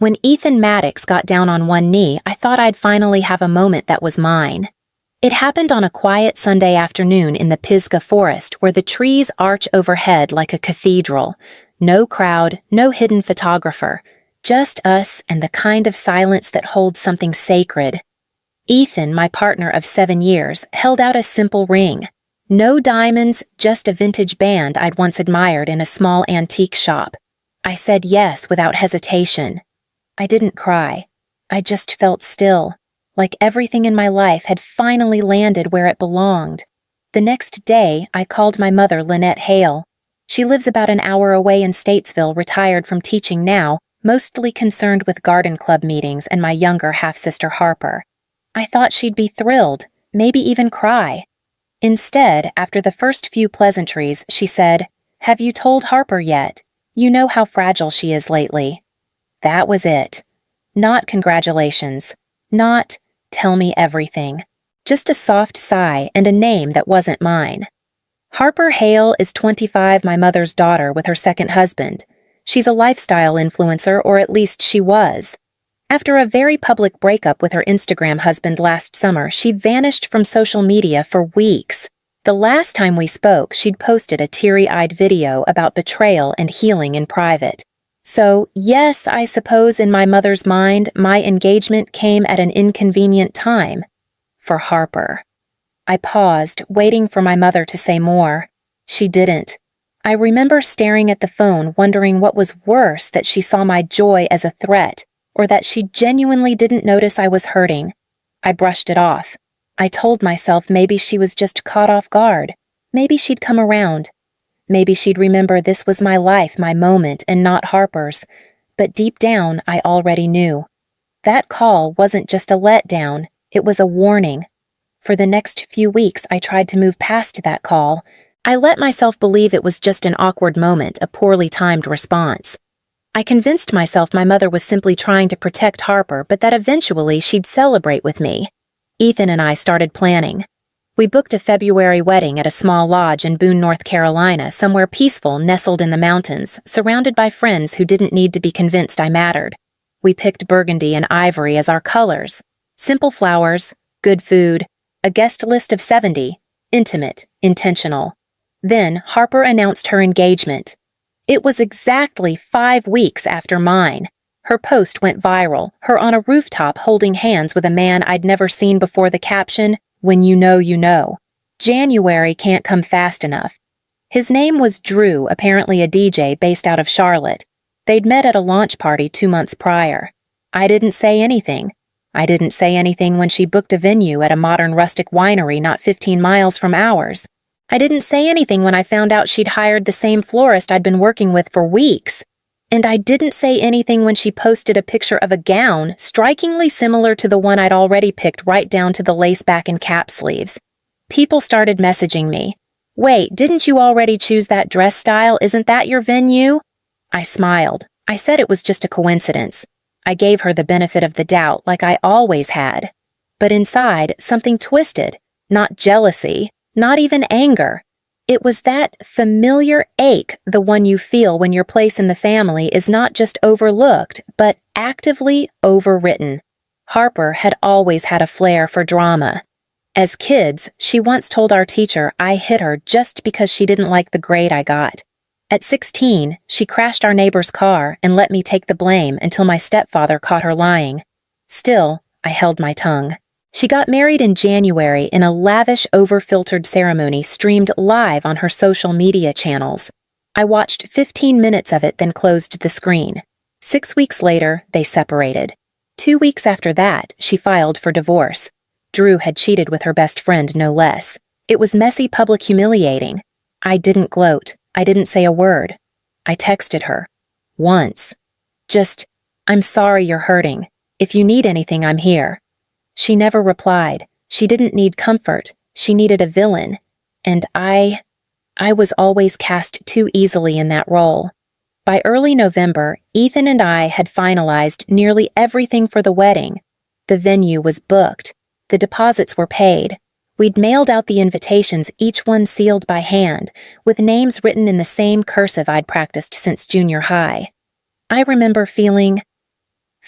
When Ethan Maddox got down on one knee, I thought I'd finally have a moment that was mine. It happened on a quiet Sunday afternoon in the Pisgah forest where the trees arch overhead like a cathedral. No crowd, no hidden photographer, just us and the kind of silence that holds something sacred. Ethan, my partner of 7 years, held out a simple ring. No diamonds, just a vintage band I'd once admired in a small antique shop. I said yes without hesitation. I didn't cry. I just felt still, like everything in my life had finally landed where it belonged. The next day, I called my mother, Lynette Hale. She lives about an hour away in Statesville, retired from teaching now, mostly concerned with garden club meetings and my younger half-sister Harper. I thought she'd be thrilled, maybe even cry. Instead, after the first few pleasantries, she said, "Have you told Harper yet? You know how fragile she is lately." That was it. Not congratulations. Not, "Tell me everything." Just a soft sigh and a name that wasn't mine. Harper Hale is 25, my mother's daughter with her second husband. She's a lifestyle influencer, or at least she was. After a very public breakup with her Instagram husband last summer, she vanished from social media for weeks. The last time we spoke, she'd posted a teary-eyed video about betrayal and healing in private. So, yes, I suppose in my mother's mind, my engagement came at an inconvenient time. For Harper. I paused, waiting for my mother to say more. She didn't. I remember staring at the phone, wondering what was worse, that she saw my joy as a threat, or that she genuinely didn't notice I was hurting. I brushed it off. I told myself maybe she was just caught off guard. Maybe she'd come around. Maybe she'd remember this was my life, my moment, and not Harper's. But deep down, I already knew. That call wasn't just a letdown, it was a warning. For the next few weeks, I tried to move past that call. I let myself believe it was just an awkward moment, a poorly timed response. I convinced myself my mother was simply trying to protect Harper, but that eventually she'd celebrate with me. Ethan and I started planning. We booked a February wedding at a small lodge in Boone, North Carolina, somewhere peaceful, nestled in the mountains, surrounded by friends who didn't need to be convinced I mattered. We picked burgundy and ivory as our colors. Simple flowers, good food, a guest list of 70, intimate, intentional. Then Harper announced her engagement. It was exactly 5 weeks after mine. Her post went viral, her on a rooftop holding hands with a man I'd never seen before, the caption, "When you know, you know." January can't come fast enough. His name was Drew, apparently a DJ based out of Charlotte. They'd met at a launch party 2 months prior. I didn't say anything. I didn't say anything when she booked a venue at a modern rustic winery not 15 miles from ours. I didn't say anything when I found out she'd hired the same florist I'd been working with for weeks. And I didn't say anything when she posted a picture of a gown strikingly similar to the one I'd already picked, right down to the lace back and cap sleeves. People started messaging me. "Wait, didn't you already choose that dress style? Isn't that your venue?" I smiled. I said it was just a coincidence. I gave her the benefit of the doubt, like I always had. But inside, something twisted. Not jealousy, not even anger. It was that familiar ache, the one you feel when your place in the family is not just overlooked, but actively overwritten. Harper had always had a flair for drama. As kids, she once told our teacher I hit her just because she didn't like the grade I got. At 16, she crashed our neighbor's car and let me take the blame until my stepfather caught her lying. Still, I held my tongue. She got married in January in a lavish, over-filtered ceremony streamed live on her social media channels. I watched 15 minutes of it, then closed the screen. 6 weeks later, they separated. 2 weeks after that, she filed for divorce. Drew had cheated with her best friend, no less. It was messy, public, humiliating. I didn't gloat. I didn't say a word. I texted her. Once. Just, "I'm sorry you're hurting. If you need anything, I'm here." She never replied. She didn't need comfort. She needed a villain. And I was always cast too easily in that role. By early November, Ethan and I had finalized nearly everything for the wedding. The venue was booked. The deposits were paid. We'd mailed out the invitations, each one sealed by hand, with names written in the same cursive I'd practiced since junior high. I remember feeling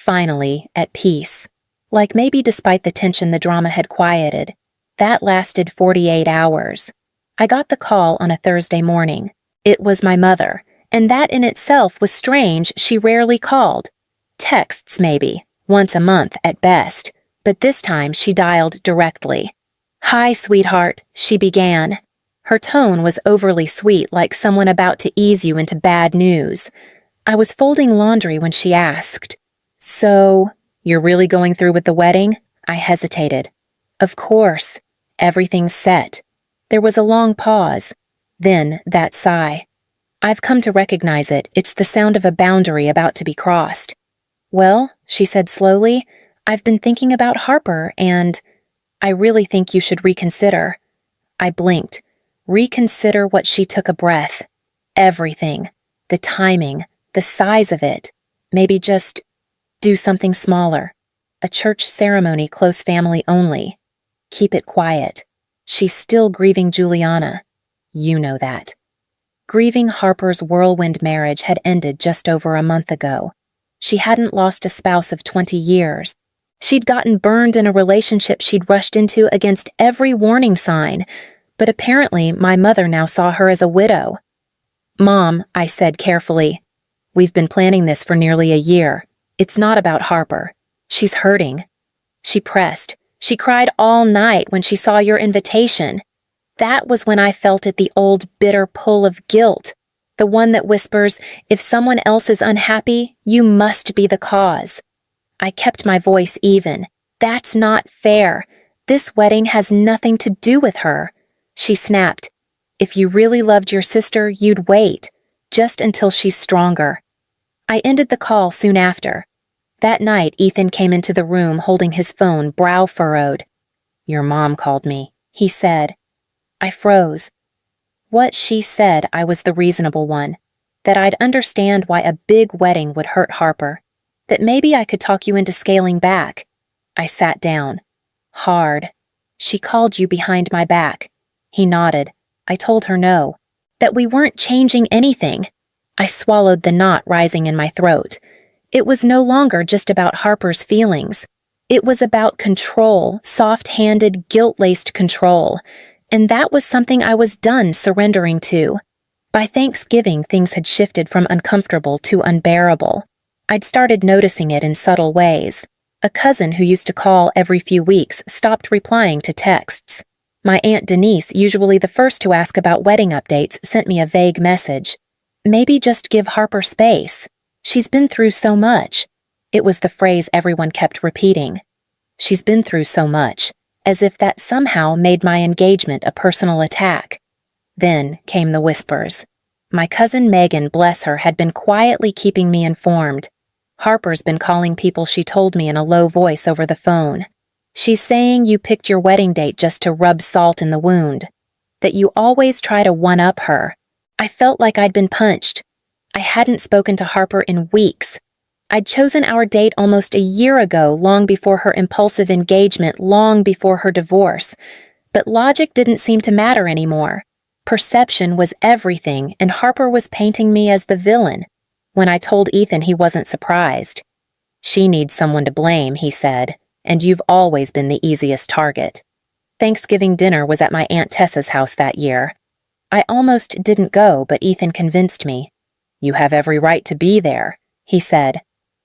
finally at peace. Like maybe despite the tension the drama had quieted. That lasted 48 hours. I got the call on a Thursday morning. It was my mother, and that in itself was strange. She rarely called. Texts maybe, once a month at best, but this time she dialed directly. "Hi, sweetheart," she began. Her tone was overly sweet, like someone about to ease you into bad news. I was folding laundry when she asked, "So, you're really going through with the wedding?" I hesitated. "Of course. Everything's set." There was a long pause. Then that sigh. "I've come to recognize it. It's the sound of a boundary about to be crossed." "Well," she said slowly, "I've been thinking about Harper, and I really think you should reconsider." I blinked. Reconsider what? She took a breath. Everything. The timing. The size of it. Maybe just do something smaller. A church ceremony, close family only. Keep it quiet. She's still grieving Juliana. You know that. Grieving Harper's whirlwind marriage had ended just over a month ago. She hadn't lost a spouse of 20 years. She'd gotten burned in a relationship she'd rushed into against every warning sign, but apparently my mother now saw her as a widow. "Mom," I said carefully, "we've been planning this for nearly a year. It's not about Harper. She's hurting." She pressed. "She cried all night when she saw your invitation." That was when I felt it, the old bitter pull of guilt, the one that whispers, if someone else is unhappy, you must be the cause. I kept my voice even. "That's not fair. This wedding has nothing to do with her." She snapped. "If you really loved your sister, you'd wait, just until she's stronger." I ended the call soon after. That night, Ethan came into the room holding his phone, brow furrowed. "Your mom called me," he said. I froze. What she said, I was the reasonable one, that I'd understand why a big wedding would hurt Harper, that maybe I could talk you into scaling back. I sat down. Hard. "She called you behind my back." He nodded. I told her no, that we weren't changing anything. I swallowed the knot rising in my throat. It was no longer just about Harper's feelings. It was about control, soft-handed, guilt-laced control. And that was something I was done surrendering to. By Thanksgiving, things had shifted from uncomfortable to unbearable. I'd started noticing it in subtle ways. A cousin who used to call every few weeks stopped replying to texts. My Aunt Denise, usually the first to ask about wedding updates, sent me a vague message. Maybe just give Harper space. She's been through so much. It was the phrase everyone kept repeating. She's been through so much, as if that somehow made my engagement a personal attack. Then came the whispers. My cousin Megan, bless her, had been quietly keeping me informed. Harper's been calling people she told me in a low voice over the phone. "She's saying you picked your wedding date just to rub salt in the wound. That you always try to one-up her." I felt like I'd been punched. I hadn't spoken to Harper in weeks. I'd chosen our date almost a year ago, long before her impulsive engagement, long before her divorce. But logic didn't seem to matter anymore. Perception was everything, and Harper was painting me as the villain. When I told Ethan, he wasn't surprised. "She needs someone to blame," he said, "and you've always been the easiest target." Thanksgiving dinner was at my Aunt Tessa's house that year. I almost didn't go, but Ethan convinced me. "You have every right to be there," he said.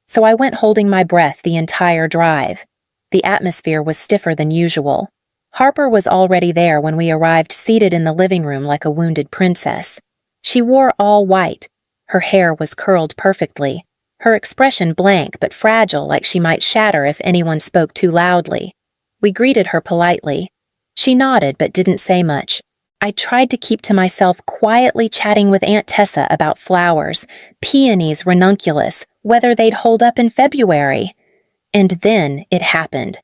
So I went holding my breath the entire drive. The atmosphere was stiffer than usual. Harper was already there when we arrived, seated in the living room like a wounded princess. She wore all white. Her hair was curled perfectly. Her expression blank but fragile, like she might shatter if anyone spoke too loudly. We greeted her politely. She nodded but didn't say much. I tried to keep to myself, quietly chatting with Aunt Tessa about flowers, peonies, ranunculus, whether they'd hold up in February. And then it happened.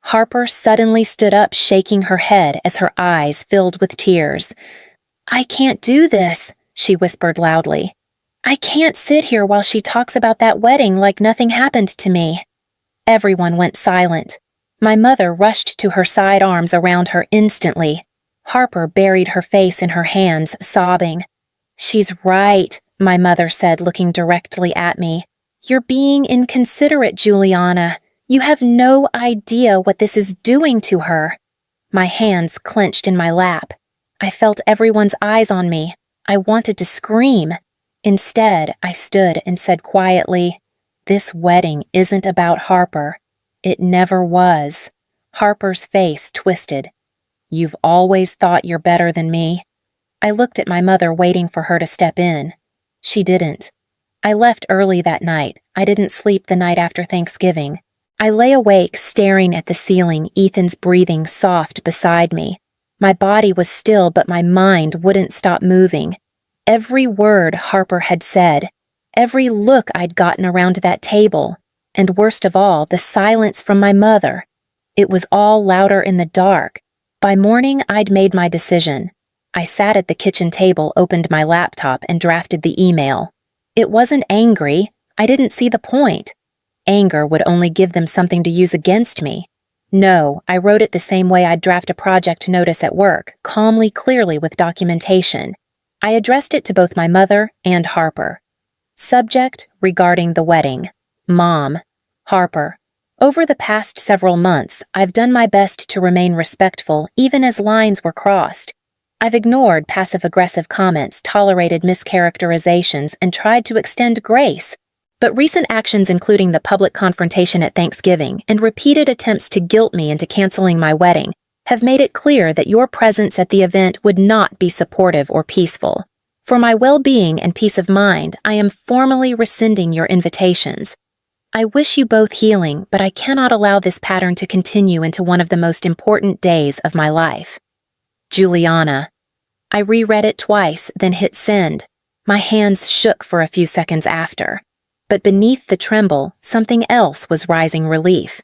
Harper suddenly stood up, shaking her head as her eyes filled with tears. "I can't do this," she whispered loudly. "I can't sit here while she talks about that wedding like nothing happened to me." Everyone went silent. My mother rushed to her side, arms around her instantly. Harper buried her face in her hands, sobbing. "She's right," my mother said, looking directly at me. You're being inconsiderate, Juliana. You have no idea what this is doing to her. My hands clenched in my lap. I felt everyone's eyes on me. I wanted to scream. Instead, I stood and said quietly, "This wedding isn't about Harper. It never was." Harper's face twisted. "You've always thought you're better than me." I looked at my mother, waiting for her to step in. She didn't. I left early that night. I didn't sleep the night after Thanksgiving. I lay awake, staring at the ceiling, Ethan's breathing soft beside me. My body was still, but my mind wouldn't stop moving. Every word Harper had said, every look I'd gotten around that table, and worst of all, the silence from my mother. It was all louder in the dark. By morning, I'd made my decision. I sat at the kitchen table, opened my laptop, and drafted the email. It wasn't angry. I didn't see the point. Anger would only give them something to use against me. No, I wrote it the same way I'd draft a project notice at work, calmly, clearly, with documentation. I addressed it to both my mother and Harper. Subject: regarding the wedding. Mom. Harper. Over the past several months, I've done my best to remain respectful, even as lines were crossed. I've ignored passive-aggressive comments, tolerated mischaracterizations, and tried to extend grace. But recent actions, including the public confrontation at Thanksgiving and repeated attempts to guilt me into canceling my wedding, have made it clear that your presence at the event would not be supportive or peaceful. For my well-being and peace of mind, I am formally rescinding your invitations. I wish you both healing, but I cannot allow this pattern to continue into one of the most important days of my life. Juliana. I reread it twice, then hit send. My hands shook for a few seconds after. But beneath the tremble, something else was rising relief.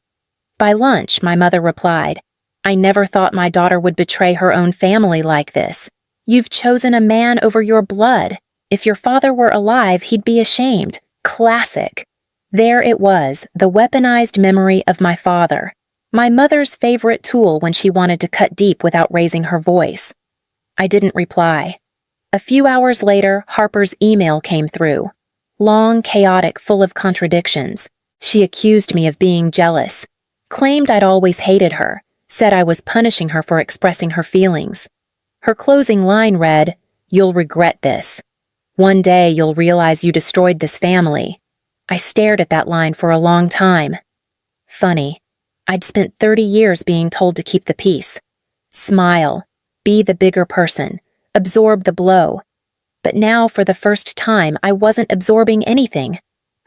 By lunch, my mother replied, "I never thought my daughter would betray her own family like this. You've chosen a man over your blood. If your father were alive, he'd be ashamed." Classic. There it was, the weaponized memory of my father. My mother's favorite tool when she wanted to cut deep without raising her voice. I didn't reply. A few hours later, Harper's email came through. Long, chaotic, full of contradictions. She accused me of being jealous, claimed I'd always hated her, said I was punishing her for expressing her feelings. Her closing line read, "You'll regret this. One day you'll realize you destroyed this family." I stared at that line for a long time. Funny. I'd spent 30 years being told to keep the peace. Smile. Be the bigger person. Absorb the blow. But now, for the first time, I wasn't absorbing anything.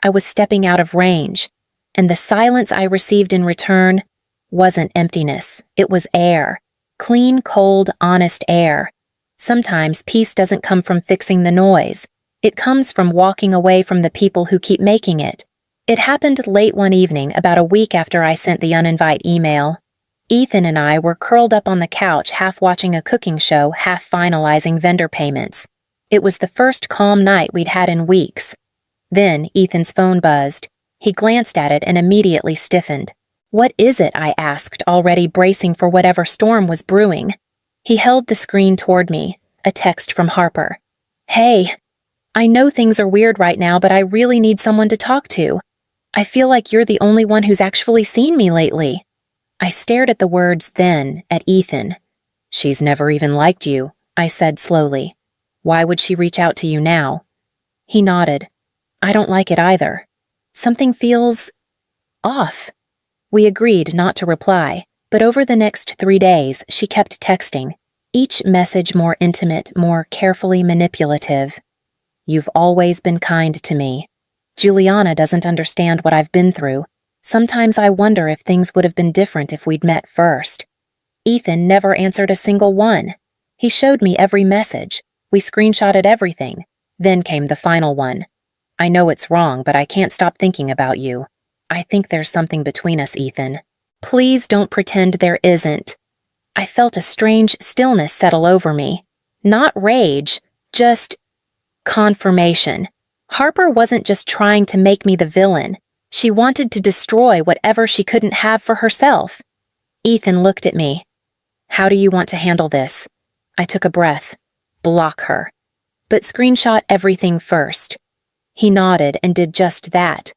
I was stepping out of range. And the silence I received in return wasn't emptiness. It was air. Clean, cold, honest air. Sometimes peace doesn't come from fixing the noise. It comes from walking away from the people who keep making it. It happened late one evening, about a week after I sent the uninvited email. Ethan and I were curled up on the couch, half watching a cooking show, half finalizing vendor payments. It was the first calm night we'd had in weeks. Then Ethan's phone buzzed. He glanced at it and immediately stiffened. "What is it?" I asked, already bracing for whatever storm was brewing. He held the screen toward me, a text from Harper. "Hey, I know things are weird right now, but I really need someone to talk to. I feel like you're the only one who's actually seen me lately." I stared at the words, then at Ethan. "She's never even liked you," I said slowly. "Why would she reach out to you now?" He nodded. "I don't like it either. Something feels off." We agreed not to reply, but over the next 3 days, she kept texting, each message more intimate, more carefully manipulative. "You've always been kind to me. Juliana doesn't understand what I've been through. Sometimes I wonder if things would have been different if we'd met first." Ethan never answered a single one. He showed me every message. We screenshotted everything. Then came the final one. "I know it's wrong, but I can't stop thinking about you. I think there's something between us, Ethan. Please don't pretend there isn't." I felt a strange stillness settle over me. Not rage, just confirmation. Harper wasn't just trying to make me the villain. She wanted to destroy whatever she couldn't have for herself. Ethan looked at me. "How do you want to handle this?" I took a breath. "Block her. But screenshot everything first." He nodded and did just that.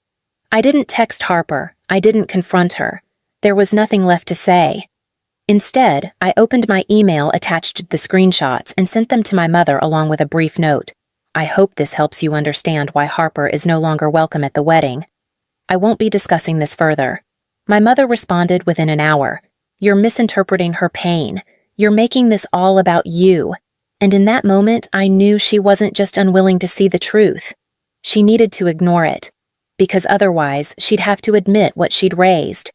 I didn't text Harper. I didn't confront her. There was nothing left to say. Instead, I opened my email attached to the screenshots and sent them to my mother along with a brief note. I hope this helps you understand why Harper is no longer welcome at the wedding. I won't be discussing this further. My mother responded within an hour. You're misinterpreting her pain. You're making this all about you. And in that moment, I knew she wasn't just unwilling to see the truth. She needed to ignore it, because otherwise she'd have to admit what she'd raised.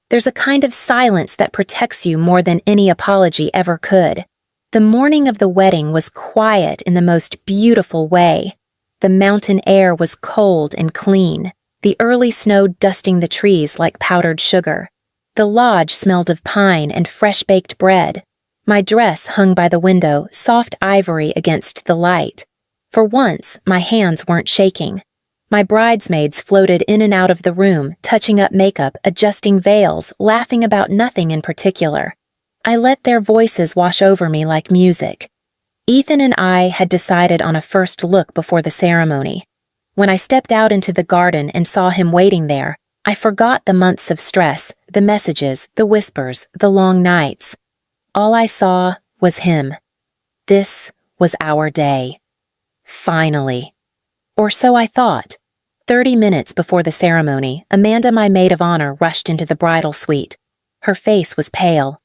There's a kind of silence that protects you more than any apology ever could. The morning of the wedding was quiet in the most beautiful way. The mountain air was cold and clean, the early snow dusting the trees like powdered sugar. The lodge smelled of pine and fresh-baked bread. My dress hung by the window, soft ivory against the light. For once, my hands weren't shaking. My bridesmaids floated in and out of the room, touching up makeup, adjusting veils, laughing about nothing in particular. I let their voices wash over me like music. Ethan and I had decided on a first look before the ceremony. When I stepped out into the garden and saw him waiting there, I forgot the months of stress, the messages, the whispers, the long nights. All I saw was him. This was our day. Finally. Or so I thought. 30 minutes before the ceremony, Amanda, my maid of honor, rushed into the bridal suite. Her face was pale.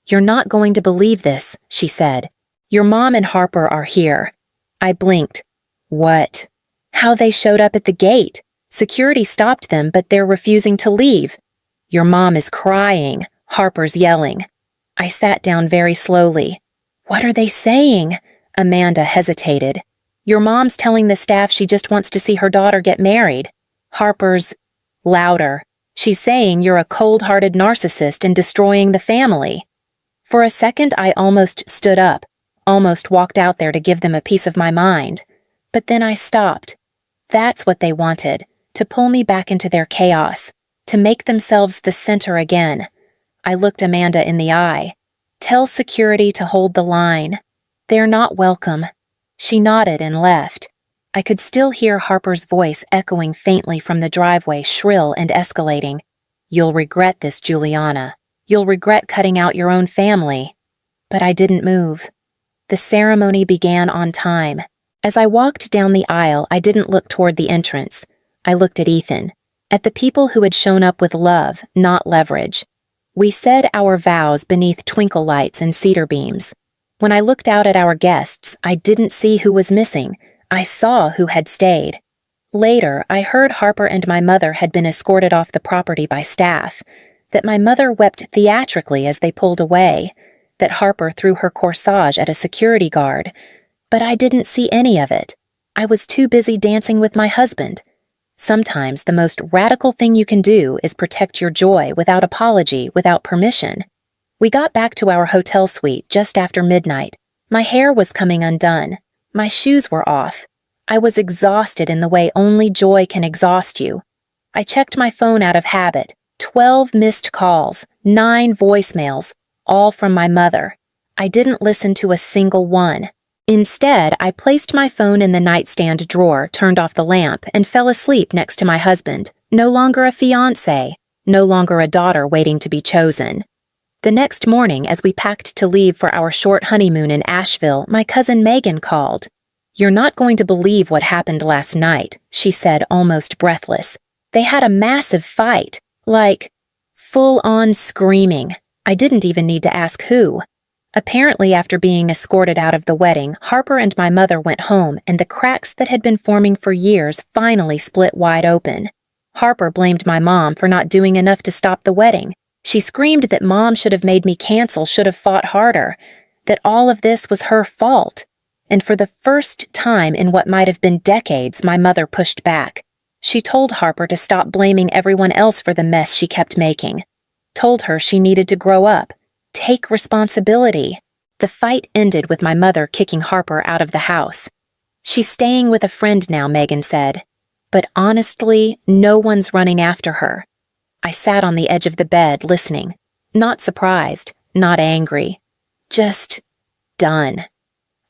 "You're not going to believe this," she said. "Your mom and Harper are here." I blinked. What? How they showed up at the gate. Security stopped them, but they're refusing to leave. "Your mom is crying," Harper's yelling. I sat down very slowly. "What are they saying?" Amanda hesitated. "Your mom's telling the staff she just wants to see her daughter get married." Harper's louder. "She's saying you're a cold-hearted narcissist and destroying the family." For a second, I almost stood up, almost walked out there to give them a piece of my mind. But then I stopped. That's what they wanted, to pull me back into their chaos, to make themselves the center again. I looked Amanda in the eye. "Tell security to hold the line. They're not welcome." She nodded and left. I could still hear Harper's voice echoing faintly from the driveway, shrill and escalating. "You'll regret this, Juliana. You'll regret cutting out your own family." But I didn't move. The ceremony began on time. As I walked down the aisle, I didn't look toward the entrance. I looked at Ethan, at the people who had shown up with love, not leverage. We said our vows beneath twinkle lights and cedar beams. When I looked out at our guests, I didn't see who was missing. I saw who had stayed. Later, I heard Harper and my mother had been escorted off the property by staff, that my mother wept theatrically as they pulled away, that Harper threw her corsage at a security guard. But I didn't see any of it. I was too busy dancing with my husband. Sometimes the most radical thing you can do is protect your joy without apology, without permission. We got back to our hotel suite just after midnight. My hair was coming undone. My shoes were off. I was exhausted in the way only joy can exhaust you. I checked my phone out of habit. 12 missed calls, 9 voicemails, all from my mother. I didn't listen to a single one. Instead, I placed my phone in the nightstand drawer, turned off the lamp, and fell asleep next to my husband, no longer a fiancé, no longer a daughter waiting to be chosen. The next morning, as we packed to leave for our short honeymoon in Asheville, my cousin Megan called. "You're not going to believe what happened last night," she said, almost breathless. "They had a massive fight, like, full-on screaming. I didn't even need to ask who." Apparently, after being escorted out of the wedding, Harper and my mother went home, and the cracks that had been forming for years finally split wide open. Harper blamed my mom for not doing enough to stop the wedding. She screamed that Mom should have made me cancel, should have fought harder, that all of this was her fault. And for the first time in what might have been decades, my mother pushed back. She told Harper to stop blaming everyone else for the mess she kept making. Told her she needed to grow up, take responsibility. The fight ended with my mother kicking Harper out of the house. "She's staying with a friend now," Megan said. But honestly, no one's running after her. I sat on the edge of the bed, listening. Not surprised, not angry. Just done.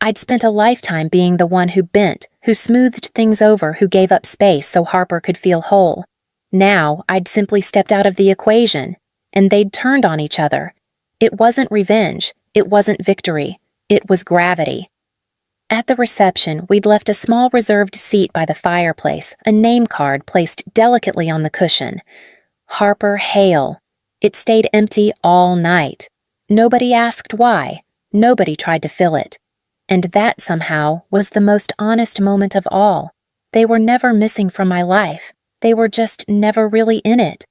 I'd spent a lifetime being the one who bent, who smoothed things over, who gave up space so Harper could feel whole. Now, I'd simply stepped out of the equation, and they'd turned on each other. It wasn't revenge, it wasn't victory, it was gravity. At the reception, we'd left a small reserved seat by the fireplace, a name card placed delicately on the cushion. Harper Hale. It stayed empty all night. Nobody asked why. Nobody tried to fill it. And that somehow was the most honest moment of all. They were never missing from my life. They were just never really in it.